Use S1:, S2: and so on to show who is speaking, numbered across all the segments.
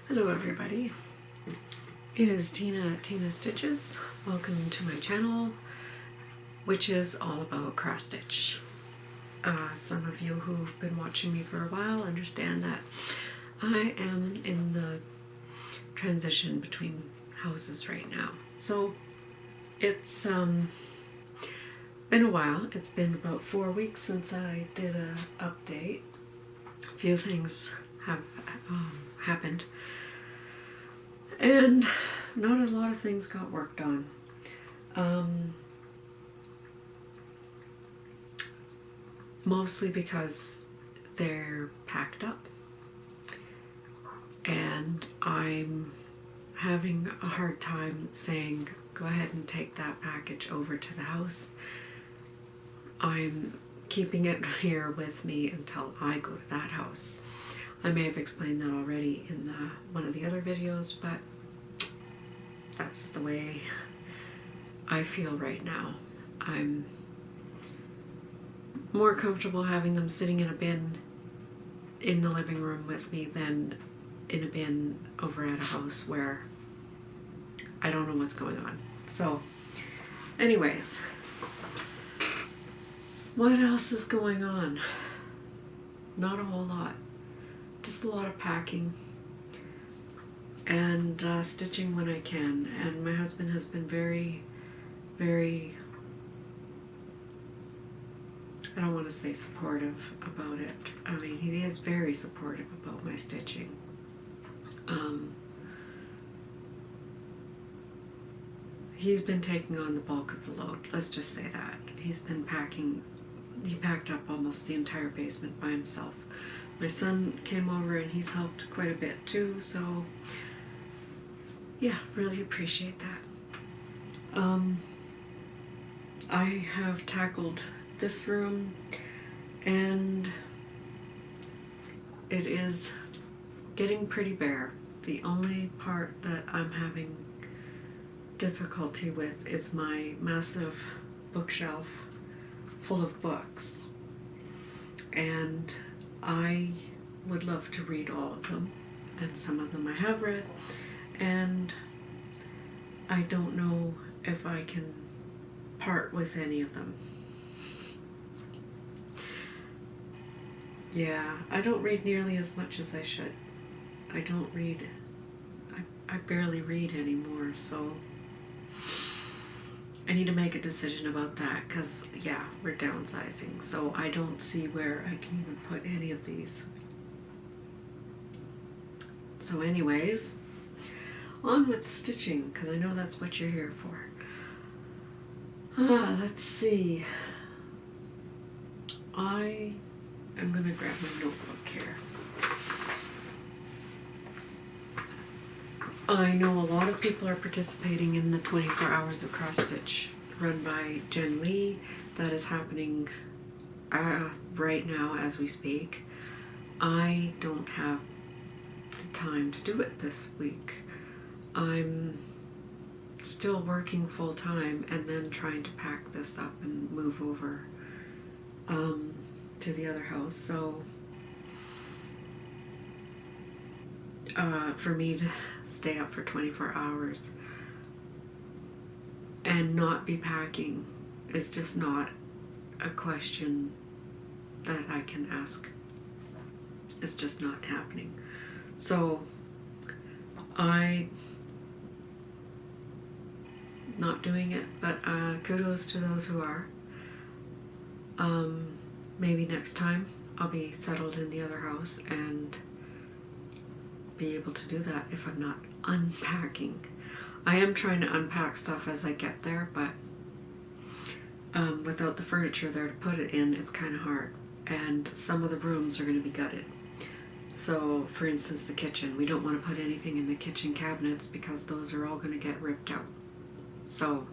S1: Hello everybody, it is Tina Stitches. Welcome to my channel, which is all about cross stitch. Some of you who've been watching me for a while understand that I am in the transition between houses right now. So it's been a while. It's been about 4 weeks since I did a update. A few things have happened. And not a lot of things got worked on. Mostly because they're packed up. And I'm having a hard time saying, go ahead and take that package over to the house. I'm keeping it here with me until I go to that house. I may have explained that already in one of the other videos, but that's the way I feel right now. I'm more comfortable having them sitting in a bin in the living room with me than in a bin over at a house where I don't know what's going on. So, anyways, what else is going on? Not a whole lot. Just a lot of packing and stitching when I can. And my husband has been very, very, I don't want to say supportive about it. I mean, he is very supportive about my stitching. He's been taking on the bulk of the load, let's just say that. He's been packing, he packed up almost the entire basement by himself. My son came over and he's helped quite a bit too, so yeah, really appreciate that. I have tackled this room and it is getting pretty bare. The only part that I'm having difficulty with is my massive bookshelf full of books. And I would love to read all of them, and some of them I have read, and I don't know if I can part with any of them. Yeah, I don't read nearly as much as I should. I don't read, I barely read anymore, so I need to make a decision about that, because yeah, we're downsizing, so I don't see where I can even put any of these. So anyways, on with the stitching, because I know that's what you're here for. Let's see. I am going to grab my notebook here. I know a lot of people are participating in the 24 hours of cross stitch run by Jen Lee that is happening right now as we speak. I don't have the time to do it this week. I'm still working full time and then trying to pack this up and move over to the other house. So for me to stay up for 24 hours and not be packing is just not a question that I can ask. It's just not happening. So I not doing it, but kudos to those who are. Maybe next time I'll be settled in the other house and be able to do that if I'm not unpacking. I am trying to unpack stuff as I get there, but without the furniture there to put it in, it's kind of hard. And some of the rooms are going to be gutted. So, for instance, the kitchen. We don't want to put anything in the kitchen cabinets because those are all going to get ripped out. So,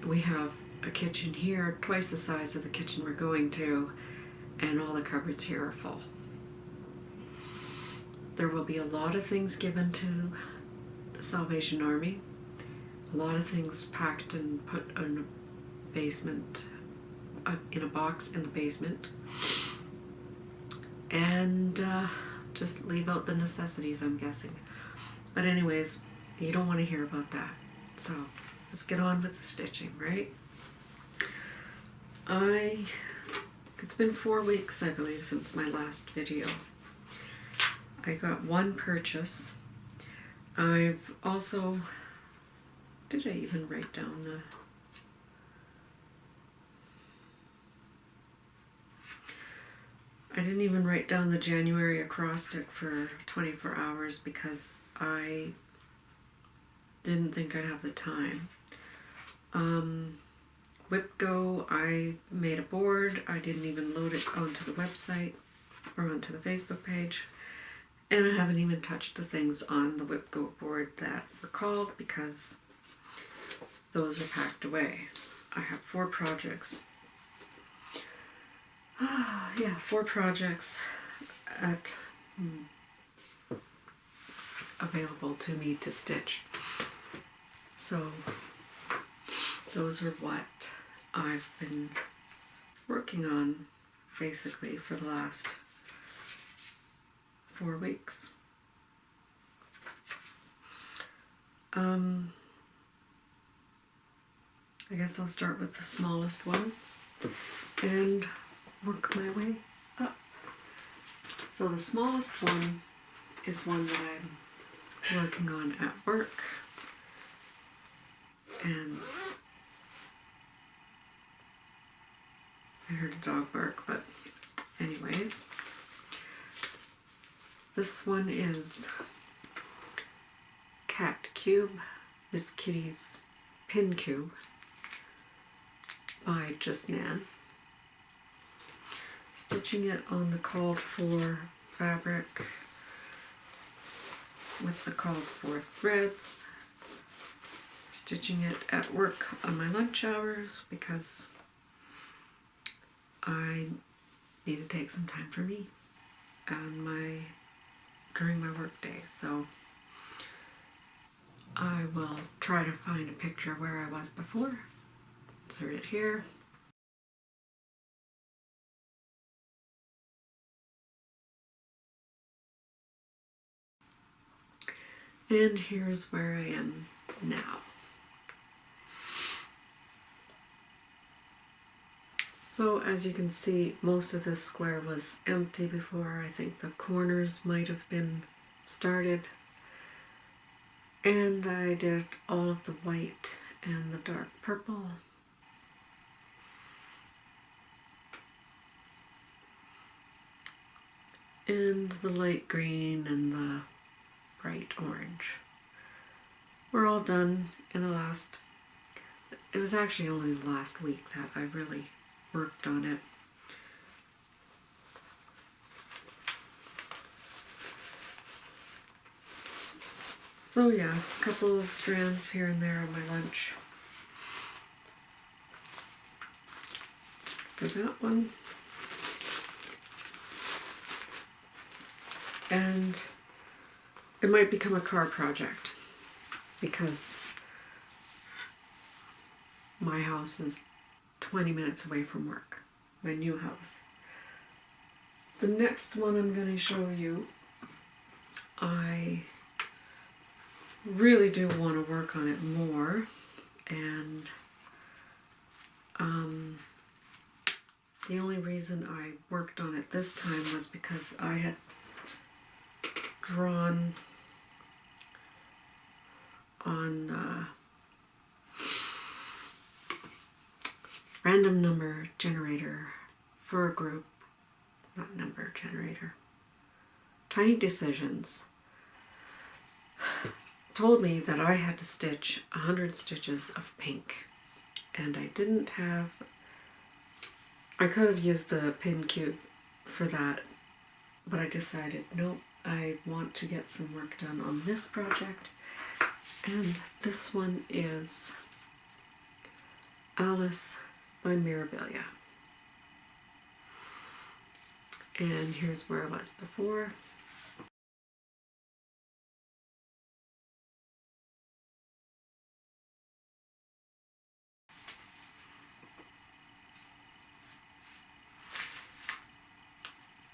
S1: we have a kitchen here twice the size of the kitchen we're going to, and all the cupboards here are full. There will be a lot of things given to the Salvation Army. A lot of things packed and put in a basement, in a box in the basement. And just leave out the necessities, I'm guessing. But anyways, you don't want to hear about that. So let's get on with the stitching, right? It's been 4 weeks, I believe, since my last video. I got one purchase. I've also, did I even write down the, I didn't even write down the January acrostic for 24 hours because I didn't think I'd have the time. WhipGo, I made a board. I didn't even load it onto the website or onto the Facebook page. And I haven't even touched the things on the WhipGo board that were called because those are packed away. I have 4 projects. Yeah, 4 projects available to me to stitch. So those are what I've been working on basically for the last 4 weeks. I guess I'll start with the smallest one and work my way up. So the smallest one is one that I'm working on at work, and I heard a dog bark, but anyways, this one is Cat Cube, Miss Kitty's Pin Cube by Just Nan. Stitching it on the called for fabric with the called for threads. Stitching it at work on my lunch hours because I need to take some time for me during my work day. So I will try to find a picture where I was before. Insert it here. And here's where I am now. So as you can see, most of this square was empty before. I think the corners might have been started. And I did all of the white and the dark purple. And the light green and the bright orange. We're all done in the last, it was actually only the last week that I really worked on it. So yeah, a couple of strands here and there on my lunch. For that one. And it might become a car project because my house is 20 minutes away from work, my new house. The next one I'm going to show you, I really do want to work on it more, and the only reason I worked on it this time was because I had drawn on random number generator for a group, not number generator, Tiny Decisions, told me that I had to stitch 100 stitches of pink, and I didn't have, I could have used the pin cube for that, but I decided nope, I want to get some work done on this project. And this one is Alice by Mirabilia. And here's where I was before.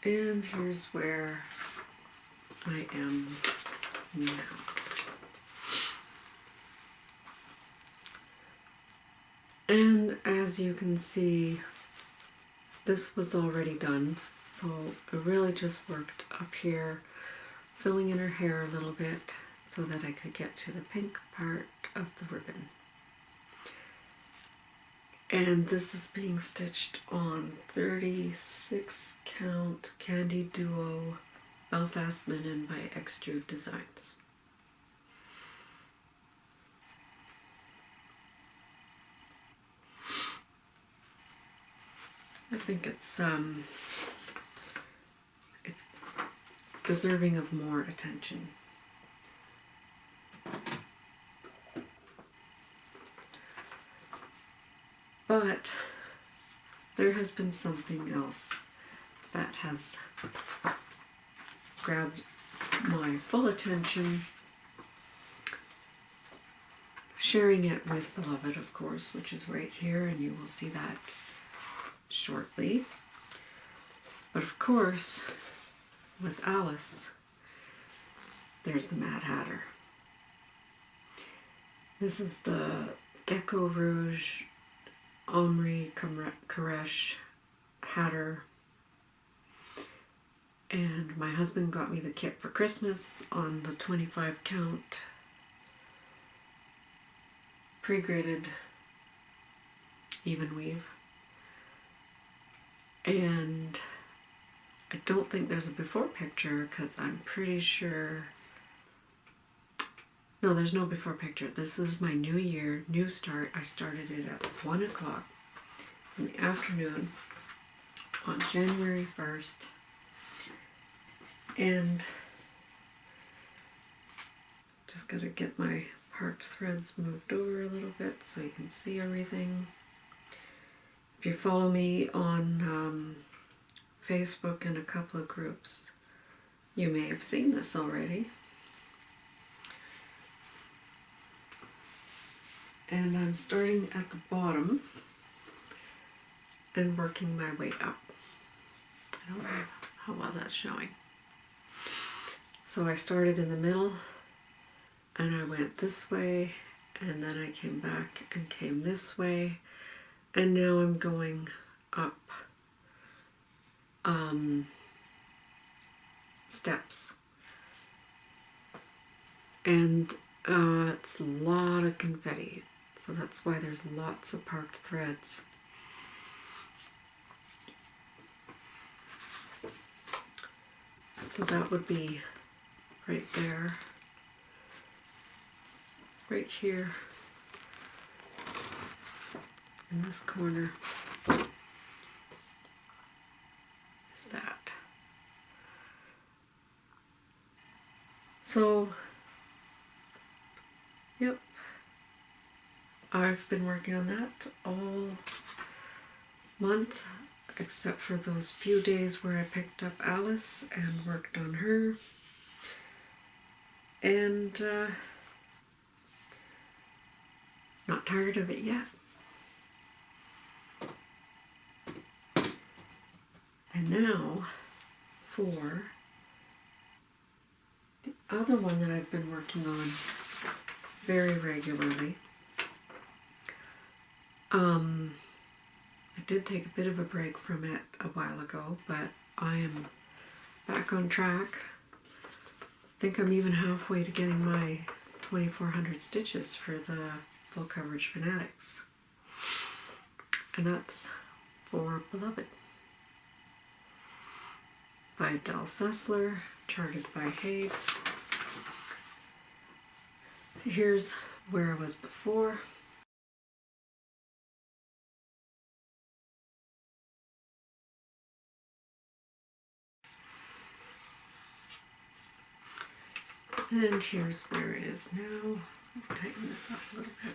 S1: And here's where I am now. And as you can see, this was already done, so I really just worked up here, filling in her hair a little bit so that I could get to the pink part of the ribbon. And this is being stitched on 36 count Candy Duo Belfast linen by Extrude Designs. I think it's deserving of more attention. But there has been something else that has grabbed my full attention. Sharing it with Beloved, of course, which is right here, and you will see that shortly. But of course, with Alice, there's the Mad Hatter. This is the Gecko Rouge Omri Koresh Hatter, and my husband got me the kit for Christmas on the 25 count pre-gridded even weave, and I don't think there's a before picture because I'm pretty sure, no, there's no before picture. This is my new year, new start. I started it at 1 o'clock in the afternoon on January 1st. And just gotta get my parked threads moved over a little bit so you can see everything. If you follow me on Facebook and a couple of groups, you may have seen this already. And I'm starting at the bottom and working my way up. I don't know how well that's showing. So I started in the middle and I went this way, and then I came back and came this way, and now I'm going up steps. And it's a lot of confetti, so that's why there's lots of parked threads. So that would be right there, right here, in this corner is that. So, yep, I've been working on that all month, except for those few days where I picked up Alice and worked on her. And not tired of it yet. And now for the other one that I've been working on very regularly. I did take a bit of a break from it a while ago, but I am back on track. I think I'm even halfway to getting my 2400 stitches for the full coverage phonetics. And that's for Beloved. By Del Sessler, charted by Haid. Here's where I was before. And here's where it is now. I'll tighten this up a little bit.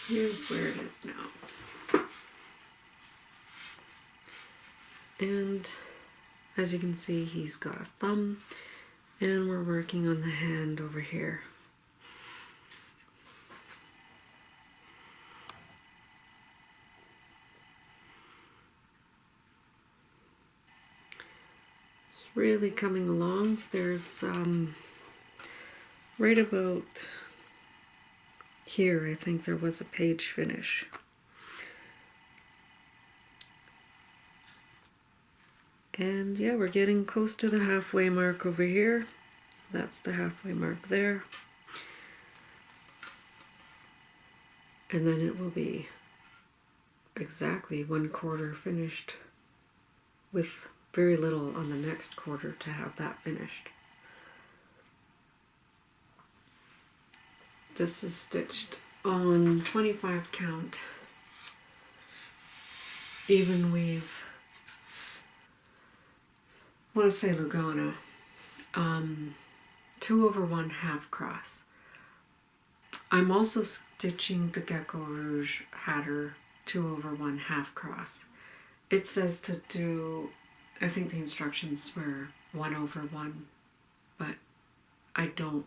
S1: Here's where it is now. And as you can see, he's got a thumb, and we're working on the hand over here. really coming along. There's right about here, I think there was a page finish. And yeah, we're getting close to the halfway mark over here. That's the halfway mark there. And then it will be exactly 1/4 finished, with very little on the next quarter to have that finished. This is stitched on 25 count, even weave. I want to say Lugana, 2/1 half cross. I'm also stitching the Gecko Rouge Hatter 2/1 half cross. It says to do, I think the instructions were 1/1, but I don't.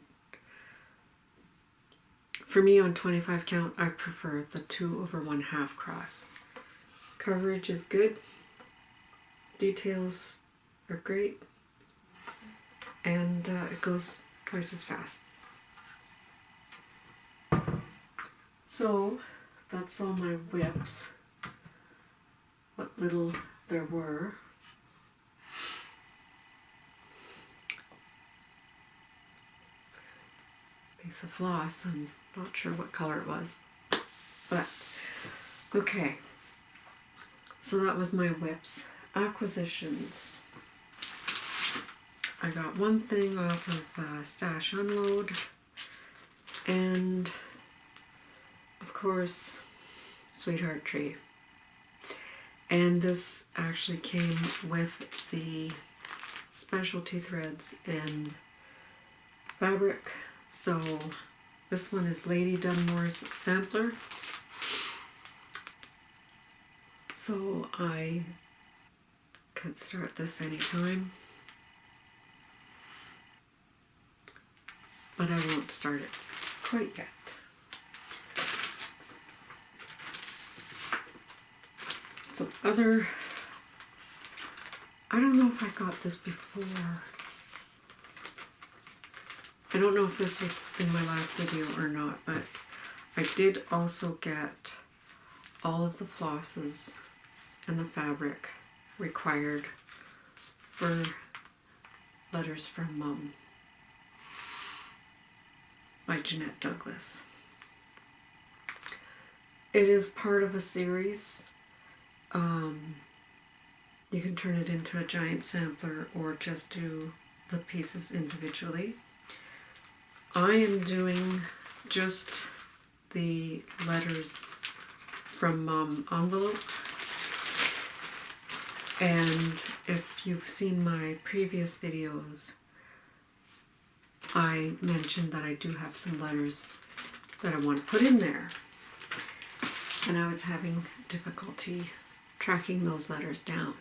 S1: For me on 25 count, I prefer the 2/1 half cross. Coverage is good. Details are great. And it goes twice as fast. So that's all my whips. What little there were. Piece of floss. I'm not sure what color it was. But, okay. So that was my whips. Acquisitions. I got one thing off of Stash Unload. And, of course, Sweetheart Tree. And this actually came with the specialty threads and fabric. So this one is Lady Dunmore's sampler. So I could start this anytime. But I won't start it quite yet. Some other, I don't know if I got this before. I don't know if this was in my last video or not, but I did also get all of the flosses and the fabric required for Letters from Mum by Jeanette Douglas. It is part of a series. You can turn it into a giant sampler or just do the pieces individually. I am doing just the Letters from Mum envelope. And if you've seen my previous videos, I mentioned that I do have some letters that I want to put in there. And I was having difficulty tracking those letters down.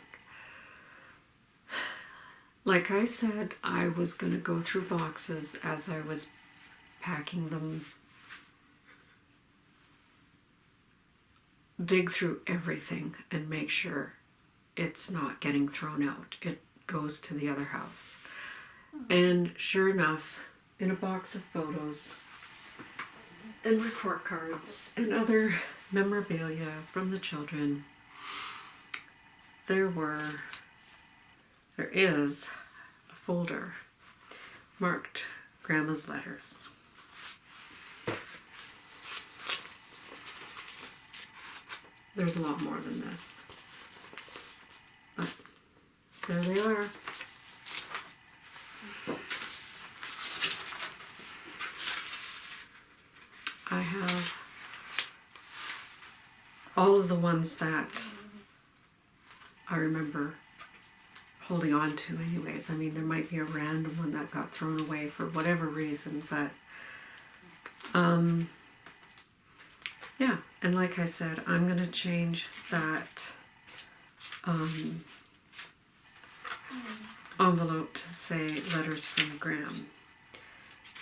S1: Like I said, I was going to go through boxes as I was packing them, dig through everything and make sure it's not getting thrown out. It goes to the other house. And sure enough, in a box of photos and report cards and other memorabilia from the children, there is a folder marked Grandma's Letters. There's a lot more than this, but there they are. I have all of the ones that I remember holding on to anyways. I mean, there might be a random one that got thrown away for whatever reason, but yeah, and like I said, I'm going to change that envelope to say Letters from Gram,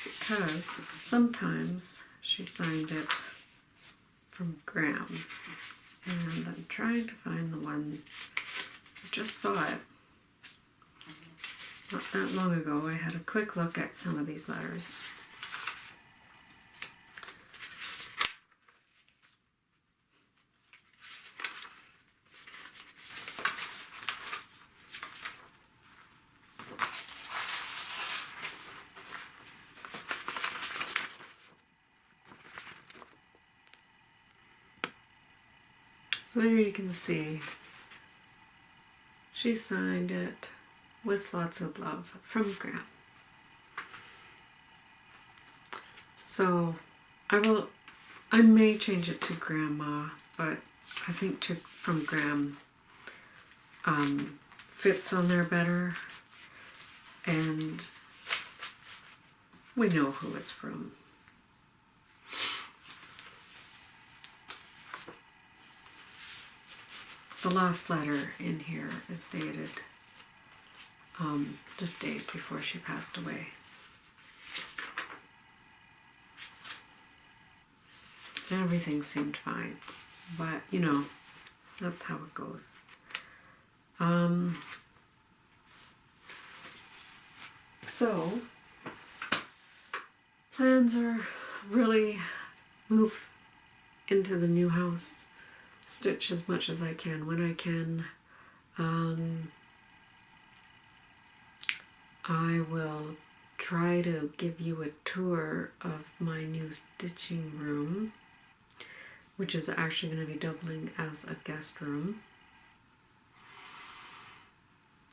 S1: because sometimes she signed it from Gram, and I'm trying to find the one. I just saw it. Not that long ago, I had a quick look at some of these letters. So there you can see, she signed it with lots of love from Graham. So I may change it to Grandma, but I think from Graham fits on there better, and we know who it's from. The last letter in here is dated just days before she passed away. And everything seemed fine, but you know, that's how it goes. So plans are really move into the new house, stitch as much as I can when I can. I will try to give you a tour of my new stitching room, which is actually going to be doubling as a guest room.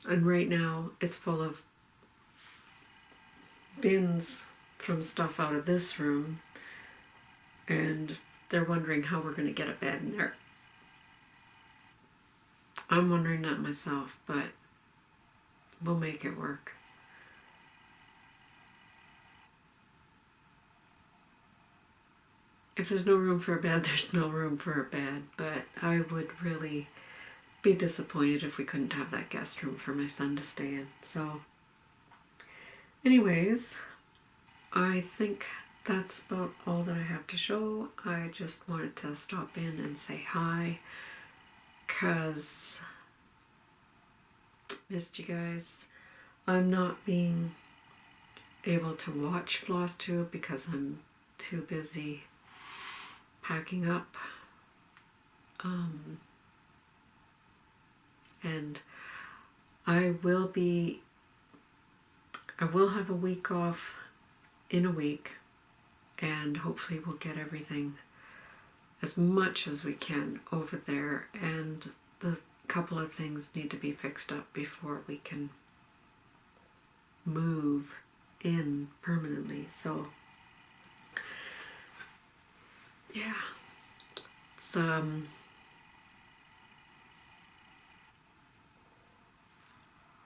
S1: And right now it's full of bins from stuff out of this room, and they're wondering how we're going to get a bed in there. I'm wondering that myself, but we'll make it work. If there's no room for a bed, there's no room for a bed, but I would really be disappointed if we couldn't have that guest room for my son to stay in. So anyways, I think that's about all that I have to show. I just wanted to stop in and say hi, because missed you guys. I'm not being able to watch Flosstube because I'm too busy packing up, and I will have a week off in a week, and hopefully we'll get everything as much as we can over there, and the couple of things need to be fixed up before we can move in permanently. So yeah,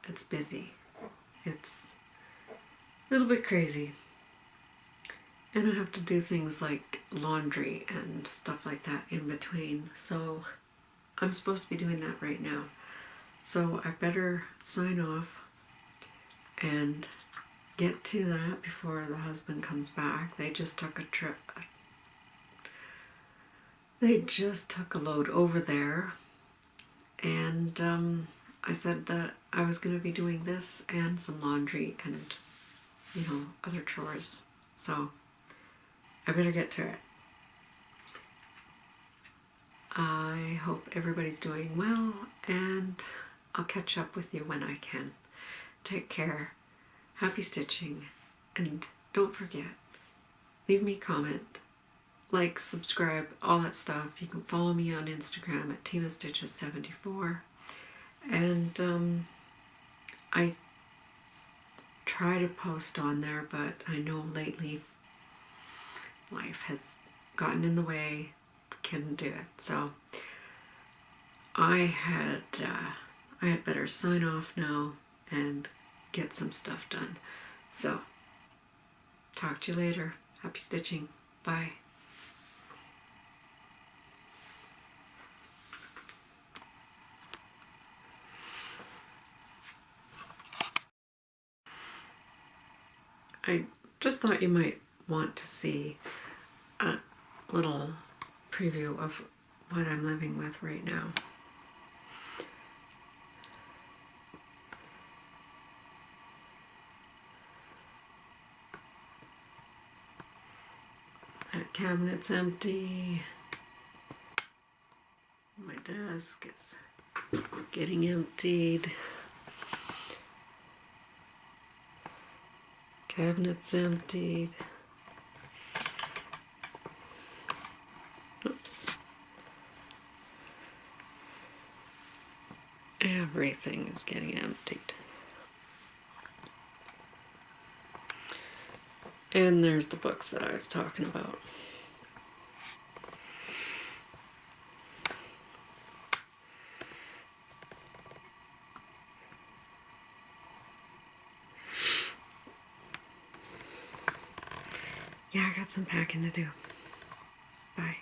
S1: it's busy. It's a little bit crazy. And I have to do things like laundry and stuff like that in between. So I'm supposed to be doing that right now. So I better sign off and get to that before the husband comes back. They just took a trip. They just took a load over there, and I said that I was going to be doing this and some laundry and, you know, other chores. So I better get to it. I hope everybody's doing well, and I'll catch up with you when I can. Take care. Happy stitching. And don't forget, leave me a comment, like, subscribe, all that stuff. You can follow me on Instagram at TinaStitches74. And I try to post on there, but I know lately life has gotten in the way. Couldn't do it. So I had better sign off now and get some stuff done. So talk to you later. Happy stitching. Bye. I just thought you might want to see a little preview of what I'm living with right now. That cabinet's empty. My desk is getting emptied. Cabinet's emptied. Oops. Everything is getting emptied. And there's the books that I was talking about. Yeah, I got some packing to do. Bye.